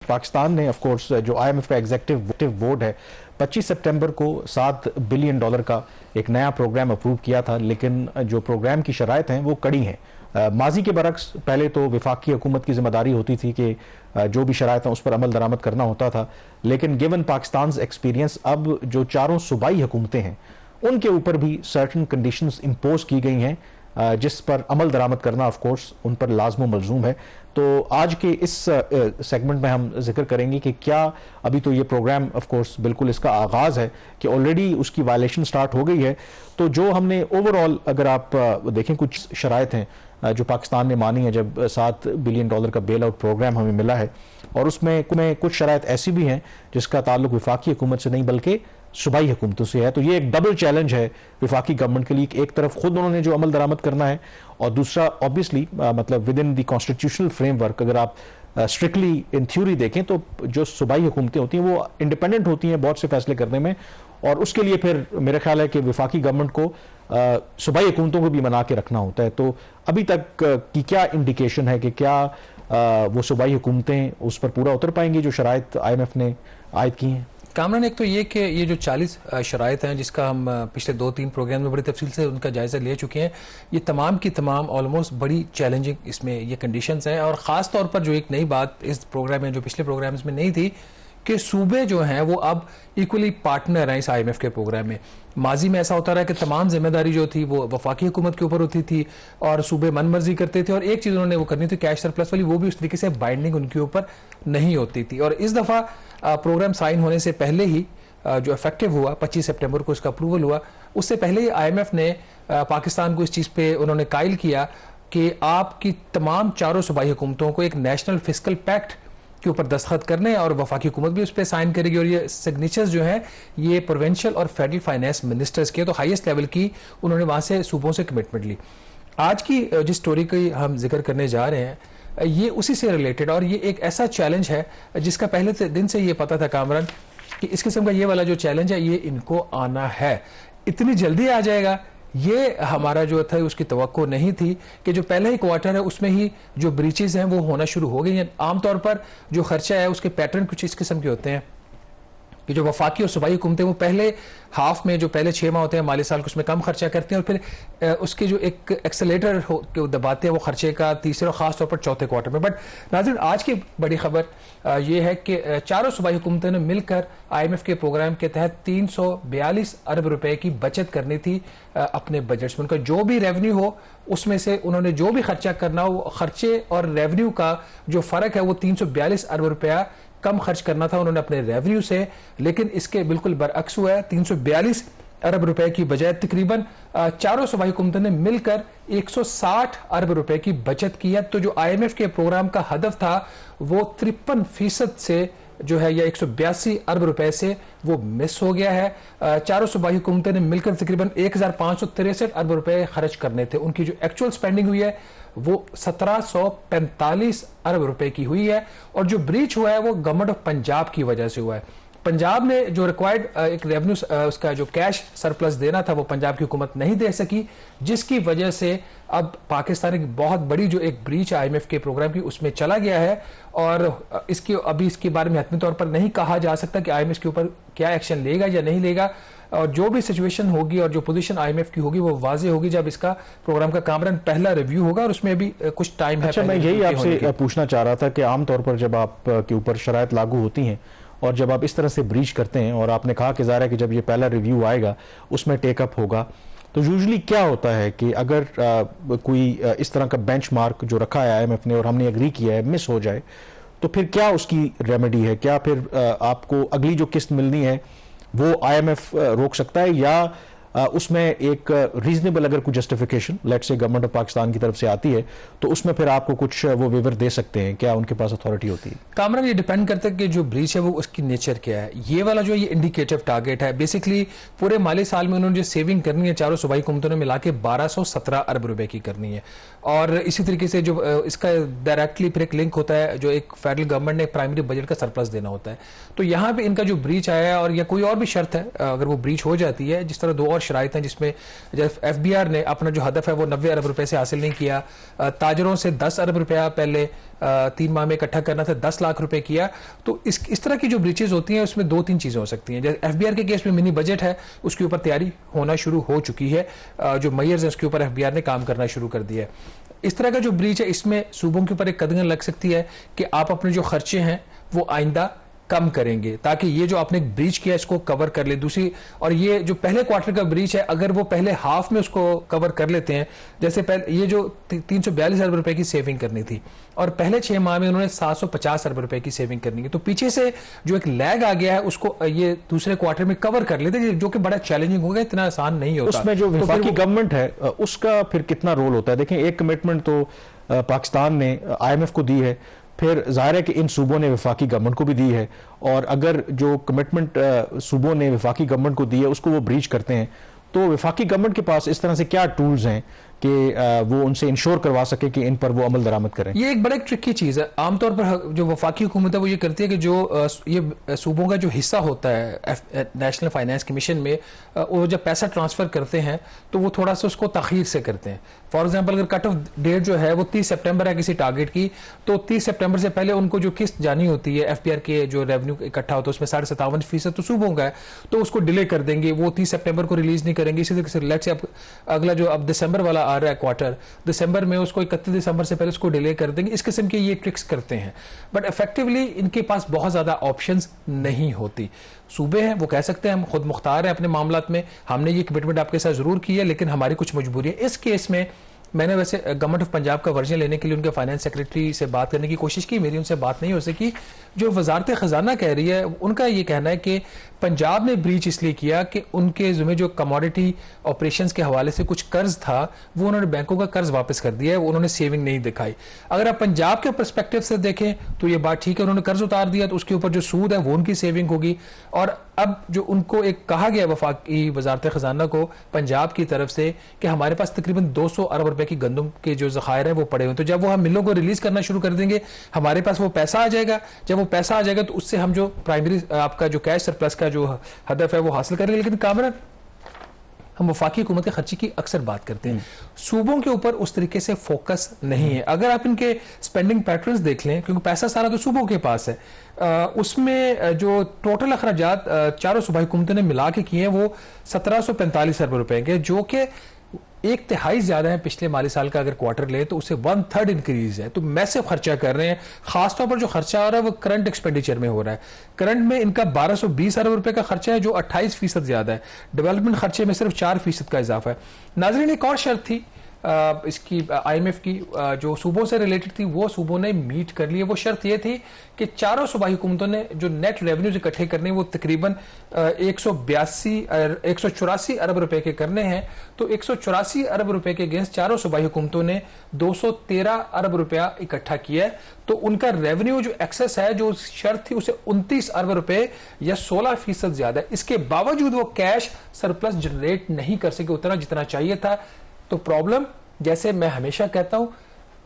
पाकिस्तान ने of course जो IMF का एग्जीक्यूटिव बोर्ड है 25 सितंबर को $7 बिलियन का एक नया प्रोग्राम अप्रूव किया था, लेकिन जो प्रोग्राम की शराइत हैं वो कड़ी हैं। माजी के बरक्स पहले तो वफाकी हुकूमत की जिम्मेदारी होती थी कि जो भी शराइत हैं उस पर अमल दरामद करना होता था, लेकिन गिवन पाकिस्तान एक्सपीरियंस अब जो चारों सूबाई हुकूमतें हैं उनके ऊपर भी सर्टन कंडीशंस इम्पोज की गई हैं जिस पर अमल दरामद करना ऑफ कोर्स उन पर लाजम मलजूम है। तो आज के इस सेगमेंट में हम जिक्र करेंगे कि क्या अभी तो ये प्रोग्राम ऑफ कोर्स बिल्कुल इसका आगाज़ है कि ऑलरेडी उसकी वायलेशन स्टार्ट हो गई है। तो जो हमने ओवरऑल अगर आप देखें कुछ शराइत हैं जो पाकिस्तान ने मानी है जब $7 बिलियन का बेल आउट प्रोग्राम हमें मिला है, और उसमें कुछ शराइत ऐसी भी हैं जिसका ताल्लुक वफाकी हुकूमत से नहीं बल्कि सूबाई हुकूमतों से है। तो ये एक डबल चैलेंज है वफाकी गवर्नमेंट के लिए, एक तरफ खुद उन्होंने जो अमल दरामद करना है और दूसरा ऑब्वियसली मतलब with in the constitutional framework अगर आप स्ट्रिक्टली इन थ्योरी देखें तो जो सूबाई हुकूमतें होती हैं वो इंडिपेंडेंट होती हैं बहुत से फैसले करने में, और उसके लिए फिर मेरा ख्याल है कि वफाकी गवर्नमेंट को सूबाई हुकूमतों को भी मना के रखना होता है। तो अभी तक की क्या इंडिकेशन है कि क्या वो सूबाई हुकूमतें उस पर पूरा उतर पाएंगी जो शराइत IMF ने आयद की हैं? कामरान, एक तो ये कि ये जो 40 शराइत हैं जिसका हम पिछले 2-3 प्रोग्राम में बड़ी तफसील से उनका जायज़ा ले चुके हैं, ये तमाम की तमाम ऑलमोस्ट बड़ी चैलेंजिंग इसमें ये कंडीशंस हैं। और ख़ास तौर पर जो एक नई बात इस प्रोग्राम में जो पिछले प्रोग्राम्स में नहीं थी कि सूबे जो हैं वो अब इक्वली पार्टनर हैं इस IMF के प्रोग्राम में। माजी में ऐसा होता रहा कि तमाम जिम्मेदारी जो थी वो वफाकी हुकूमत के ऊपर होती थी और सूबे मन मर्जी करते थे, और एक चीज़ उन्होंने वो करनी थी कैश सरप्लस वाली, वो भी उस तरीके से बाइंडिंग उनके ऊपर नहीं होती थी। और इस दफ़ा प्रोग्राम साइन होने से पहले ही जो इफेक्टिव हुआ 25 सितंबर को इसका अप्रूवल हुआ, उससे पहले ही IMF ने पाकिस्तान को इस चीज़ पे उन्होंने कायल किया कि आपकी तमाम चारों सूबाई हुकूमतों को एक नेशनल फिस्कल पैक्ट के ऊपर दस्तखत करने, और वफाकी हुकूमत भी उस पर साइन करेगी, और ये सिग्नेचर्स जो हैं ये प्रोविंशियल और फेडरल फाइनेंस मिनिस्टर्स के, तो हाईएस्ट लेवल की उन्होंने वहाँ से सूबों से कमिटमेंट ली। आज की जिस स्टोरी की हम जिक्र करने जा रहे हैं ये उसी से रिलेटेड, और ये एक ऐसा चैलेंज है जिसका पहले दिन से ये पता था कामरान कि इस किस्म का ये वाला जो चैलेंज है ये इनको आना है, इतनी जल्दी आ जाएगा ये हमारा जो था उसकी तवक्को नहीं थी कि जो पहला ही क्वार्टर है उसमें ही जो ब्रीचेस हैं वो होना शुरू हो गई हैं। आमतौर पर जो खर्चा है उसके पैटर्न कुछ इस किस्म के होते हैं कि जो वफाकी और सूबाई हुकूमतें वो पहले हाफ में जो पहले 6 माह होते हैं माली साल को उसमें कम खर्चा करते हैं, और फिर उसके जो एक एक्सेलेटर दबाते हैं वो खर्चे का तीसरे और ख़ास तौर पर चौथे क्वार्टर में। बट नाज़रीन, आज की बड़ी खबर ये है कि चारों सूबाई हुकूमतों ने मिलकर IMF के प्रोग्राम के तहत 342 अरब रुपए की बचत करनी थी अपने बजट में। उनका जो भी रेवेन्यू हो उसमें से उन्होंने जो भी खर्चा करना हो, खर्चे और रेवेन्यू का जो फ़र्क है वो 342 अरब रुपया कम खर्च करना था उन्होंने अपने रेवेन्यू से, लेकिन इसके बिल्कुल बरअक्स हुआ है। 342 अरब रुपए की बजाय तकरीबन चारों सूबाई हुकूमतों ने मिलकर 160 अरब रुपए की बचत की है। तो जो IMF के प्रोग्राम का हदफ था वो 53% से जो है या 182 अरब रुपए से वो मिस हो गया है। चारों सूबाई हुकूमतें ने मिलकर तकरीबन 1563 अरब रुपए खर्च करने थे। उनकी जो एक्चुअल स्पेंडिंग हुई है वो 1745 अरब रुपए की हुई है, और जो ब्रीच हुआ है वो गवर्नमेंट ऑफ पंजाब की वजह से हुआ है। पंजाब ने जो रिक्वायर्ड एक रेवेन्यू उसका जो कैश सरप्लस देना था वो पंजाब की हुकूमत नहीं दे सकी, जिसकी वजह से अब पाकिस्तान की बहुत बड़ी जो एक ब्रीच IMF के प्रोग्राम की उसमें चला गया है। और इसके बारे में हतमी तौर पर नहीं कहा जा सकता कि IMF के ऊपर क्या एक्शन लेगा या नहीं लेगा, और जो भी सिचुएशन होगी और जो पोजीशन IMF की होगी वो वाजे होगी जब इसका प्रोग्राम का कामरान पहला रिव्यू होगा, और उसमें भी कुछ टाइम है। अच्छा, मैं यही आपसे पूछना चाह रहा था कि आमतौर पर जब आप के ऊपर शराइत लागू होती हैं और जब आप इस तरह से ब्रीच करते हैं, और आपने कहा कि ज़ाहिर है कि जब ये पहला रिव्यू आएगा उसमें टेकअप होगा, तो यूजुअली क्या होता है कि अगर कोई इस तरह का बेंचमार्क जो रखा है IMF ने और हमने एग्री किया है मिस हो जाए तो फिर क्या उसकी रेमेडी है? क्या फिर आपको अगली जो किस्त मिलनी है वो IMF रोक सकता है, या उसमें एक रीजनेबल अगर कोई justification let's say government of Pakistan की तरफ से आती है तो उसमें फिर आपको कुछ वो वेवर दे सकते हैं? क्या उनके पास अथॉरिटी होती है? कामरान, ये डिपेंड करता है कि जो ब्रीच है वो उसकी नेचर क्या है। ये वाला जो ये इंडिकेटिव टारगेट है, बेसिकली पूरे माली साल में उन्होंने जो सेविंग करनी है चारों सूबाई हुकूमतों ने मिला के 1217 अरब रुपए की करनी है। और इसी तरीके से जो इसका डायरेक्टली फिर एक लिंक होता है जो एक फेडरल गवर्नमेंट ने प्राइमरी बजट का सरप्लस देना होता है। तो यहाँ पे इनका जो ब्रीच आया है, और या कोई और भी शर्त है अगर वो ब्रीच हो जाती है, जिस तरह 2 और और शराइत हैं जिसमें जैसे FBR ने अपना जो हदफ है वो 90 अरब रुपए से हासिल नहीं किया, ताजरों से 10 अरब रुपया पहले 3 माह में इकट्ठा करना था, 10 लाख रुपए किया। तो इस तरह की जो ब्रीचेज होती हैं उसमें 2-3 चीजें हो सकती हैं। जैसे FBR के केस में मिनी बजट है, उसके ऊपर तैयारी होना शुरू हो चुकी है, जो मेयर्स है उसके ऊपर FBR ने काम करना शुरू कर दिया है। इस तरह का जो ब्रीच है इसमें सूबों के ऊपर एक कदम लग सकती है कि आप अपने जो खर्चे हैं वो आइंदा कम करेंगे ताकि ये जो आपने ब्रीच किया इसको कवर कर ले। दूसरी, और ये जो पहले क्वार्टर का ब्रीच है अगर वो पहले हाफ में उसको कवर कर लेते हैं, जैसे पहले ये जो 342 अरब रुपए की सेविंग करनी थी और पहले 6 माह में उन्होंने 750 अरब रुपए की सेविंग करनी है, तो पीछे से जो एक लैग आ गया है उसको ये दूसरे क्वार्टर में कवर कर लेते, जो कि बड़ा चैलेंजिंग होगा, इतना आसान नहीं होता। उसमें जो वफाकी गवर्नमेंट है उसका फिर कितना रोल होता है? देखें, एक कमिटमेंट तो पाकिस्तान ने IMF को दी है, फिर जाहिर है कि इन सूबों ने वफाकी गवर्नमेंट को भी दी है, और अगर जो कमिटमेंट सूबों ने वफाकी गवर्नमेंट को दी है उसको वो ब्रीच करते हैं, तो वफाकी गवर्नमेंट के पास इस तरह से क्या टूल्स हैं कि वो उनसे इंश्योर करवा सके कि इन पर वो अमल दरामद करें? ये एक बड़ा ट्रिकी चीज़ है। आमतौर पर जो वफाकी हुकूमत है वो ये करती है कि जो ये सूबों का जो हिस्सा होता है नेशनल फाइनेंस कमीशन में, वो जब पैसा ट्रांसफ़र करते हैं तो वो थोड़ा सा उसको ताख़ीर से करते हैं। फॉर एग्जांपल, अगर कट ऑफ डेट जो है वो 30 सितंबर है किसी टारगेट की, तो 30 सितंबर से पहले उनको जो किस्त जानी होती है FPR के जो रेवेन्यू इकट्ठा होता है उसमें 57.5% तो सूबों का है, तो उसको डिले कर देंगे, वो 30 सितंबर को रिलीज नहीं करेंगे। इसी तरीके से लेट्स से अगला जो अब दिसंबर वाला आ रहा है क्वार्टर, दिसंबर में उसको 31 दिसंबर से पहले उसको डिले कर देंगे। इस किस्म के ये ट्रिक्स करते हैं, बट इफेक्टिवली इनके पास बहुत ज्यादा ऑप्शंस नहीं होती। सूबे हैं, वो कह सकते हैं हम खुद मुख्तार हैं अपने मामलात में, हमने ये कमिटमेंट आपके साथ जरूर की है लेकिन हमारी कुछ मजबूरी है। इस केस में मैंने वैसे गवर्नमेंट ऑफ पंजाब का वर्जन लेने के लिए उनके फाइनेंस सेक्रेटरी से बात करने की कोशिश की, मेरी उनसे बात नहीं हो सकी। जो वजारत खजाना कह रही है उनका ये कहना है कि पंजाब ने ब्रीच इसलिए किया कि उनके जिम्मे जो कमोडिटी ऑपरेशंस के हवाले से कुछ कर्ज था वो उन्होंने बैंकों का कर्ज वापस कर दिया है, उन्होंने सेविंग नहीं दिखाई। अगर आप पंजाब के पर्सपेक्टिव से देखें तो ये बात ठीक है, उन्होंने कर्ज उतार दिया तो उसके ऊपर जो सूद है वो उनकी सेविंग होगी। और अब जो उनको एक कहा गया वफाकी वजारत खजाना को पंजाब की तरफ से कि हमारे पास तकरीबन 200 अरब रुपए की गंदम के जो ज़खायर हैं वो पड़े हुए, तो जब वो हम मिलों को रिलीज करना शुरू कर देंगे हमारे पास वो पैसा आ जाएगा। जब वो पैसा आ जाएगा तो उससे हम जो प्राइमरी आपका जो कैश सरप्लस का जो हदफ है वो हासिल करेंगे। लेकिन कामरान, हम वफाकी हुकूमत के खर्चे की अक्सर बात करते हैं, सूबों के ऊपर उस तरीके से फोकस नहीं है। अगर आप इनके स्पेंडिंग पैटर्न्स देख लें, क्योंकि पैसा सारा तो सूबों के पास है, उसमें जो टोटल अखराजात चारों सूबाई हुकूमतों ने मिला के किए हैं वो 1745 अरब रुपए के, जो कि 1/3 ज्यादा है पिछले माली साल का। अगर क्वार्टर ले तो उससे 1/3 इंक्रीज है, तो मैसिव खर्चा कर रहे हैं। खासतौर पर जो खर्चा आ रहा है वो करंट एक्सपेंडिचर में हो रहा है। करंट में इनका 1220 अरब रुपए का खर्चा है जो 28% ज्यादा है। डेवलपमेंट खर्चे में सिर्फ 4% का इजाफा है। नाज़रीन, एक और शर्त थी इसकी IMF की जो सूबों से रिलेटेड थी, वो सूबों ने मीट कर ली है। वो शर्त ये थी कि चारों सूबाई हुकूमतों ने जो नेट रेवेन्यूज इकट्ठे करने वो तकरीबन 184 अरब रुपए के करने हैं, तो 184 अरब रुपए के अगेंस्ट चारों सूबाई हुकूमतों ने 213 अरब रुपया इकट्ठा किया है। तो उनका रेवेन्यू जो एक्सेस है, जो शर्त थी, उसे 29 अरब रुपए या 16% ज्यादा है। इसके बावजूद वो कैश सरप्लस जनरेट नहीं कर सके उतना जितना चाहिए था। तो प्रॉब्लम, जैसे मैं हमेशा कहता हूं,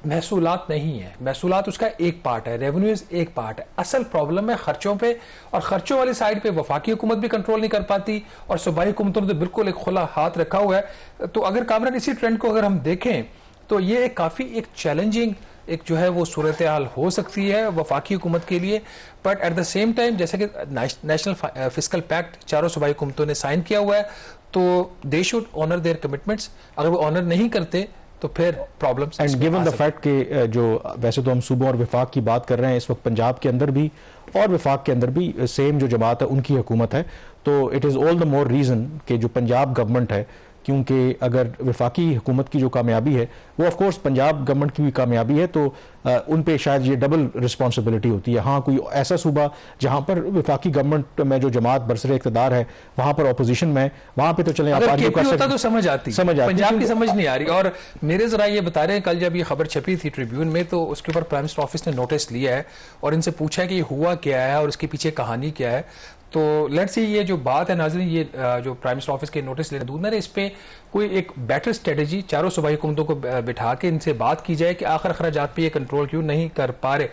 महसूलात नहीं है, महसूलात उसका एक पार्ट है, रेवेन्यूज एक पार्ट है। असल प्रॉब्लम है खर्चों पे, और खर्चों वाली साइड पे वफाकी हुकूमत भी कंट्रोल नहीं कर पाती और सूबाई हुकूमतों ने तो बिल्कुल एक खुला हाथ रखा हुआ है। तो अगर कामरान इसी ट्रेंड को अगर हम देखें तो ये काफी एक चैलेंजिंग एक जो है वो सूरत हाल हो सकती है वफाकी हुकूमत के लिए। But at the same time, जैसे कि नेशनल फिस्कल पैक्ट चारों सूबाई हुकूमतों ने साइन किया हुआ है, तो they should honour their commitments. अगर वो ऑनर नहीं करते तो फिर problems. And given the fact कि जो वैसे तो हम सूबों और विफाक की बात कर रहे हैं, इस वक्त पंजाब के अंदर भी और विफाक के अंदर भी सेम जो जमात है उनकी हुकूमत है, तो it is all the more reason कि जो पंजाब गवर्नमेंट है, क्योंकि अगर विफाकी हुकूमत की जो कामयाबी है वो ऑफ कोर्स पंजाब गवर्नमेंट की भी कामयाबी है, तो उन पे शायद ये डबल रिस्पॉन्सिबिलिटी होती है। हाँ, कोई ऐसा सूबा जहां पर विफाकी गवर्नमेंट में जो जमात बरसरे इक़्तिदार है वहां पर ऑपोजिशन में, वहां पे तो चले आप होता तो समझ आती, पंजाब की समझ नहीं आ रही। और मेरे जरा ये बता रहे हैं, कल जब ये खबर छपी थी ट्रिब्यून में, तो उसके ऊपर प्राइम मिनिस्टर ऑफिस ने नोटिस लिया है और इनसे पूछा है कि ये हुआ क्या है और इसके पीछे कहानी क्या है। तो लेट्स सी ये जो बात है नाज़रीन, ये जो प्राइम मिनिस्टर ऑफिस के नोटिस लेने दूर ना रहे, इस पे कोई एक बेटर स्ट्रेटेजी चारों सूबाई हुकूमतों को बिठा के इनसे बात की जाए कि आखिर अखराजात पे ये कंट्रोल क्यों नहीं कर पा रहे।